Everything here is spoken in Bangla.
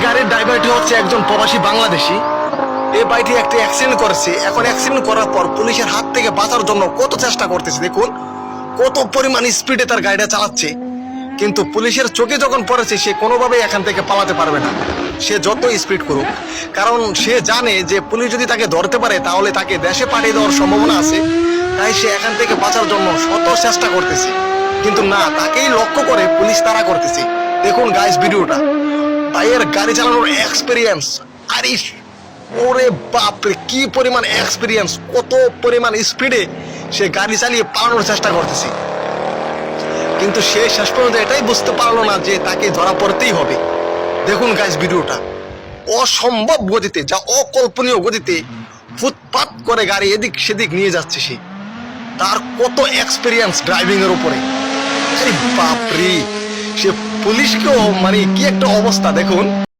গাড়ির ড্রাইভারটি হচ্ছে একজন প্রবাসী বাংলাদেশি। এই ভাইটি একটা অ্যাক্সিডেন্ট করেছে। এখন অ্যাক্সিডেন্ট করার পর পুলিশের হাত থেকে বাঁচার জন্য কত চেষ্টা করতেছে, দেখুন কত পরিমাণ স্পিডে তার গাড়িটা চালাচ্ছে। কিন্তু পুলিশের চোখে যখন পড়েছে সে কোনোভাবেই এখান থেকে পালাতে পারবে না, সে যত স্পিড করুক। কারণ সে জানে যে পুলিশ যদি তাকে ধরতে পারে তাহলে তাকে দেশে পাঠিয়ে দেওয়ার সম্ভাবনা আছে। তাই সে এখান থেকে বাঁচার জন্য শত চেষ্টা করতেছে, কিন্তু না, তাকেই লক্ষ্য করে পুলিশ তাড়া করতেছে। দেখুন গাইস ভিডিওটা, ভাইয়ের গাড়ি চালানোর এক্সপিরিয়েন্স, আরে ওরে বাপরে কি পরিমাণ এক্সপিরিয়েন্স, কত পরিমাণ স্পিডে সে গাড়ি চালিয়ে পালানোর চেষ্টা করতেছে। কিন্তু সে শেষ পর্যন্ত এটাই বুঝতে পারলো না যে তাকে ধরা পড়তেই হবে। দেখুন গাইস ভিডিওটা, অসম্ভব গতিতে, যা অকল্পনীয় গতিতে ফুটপাত করে গাড়ি এদিক সেদিক নিয়ে যাচ্ছে সে। তার কত এক্সপিরিয়েন্স ড্রাইভিং এর উপরে, আরে বাপরে, সে পুলিশকেও মানে কি একটা অবস্থা দেখুন।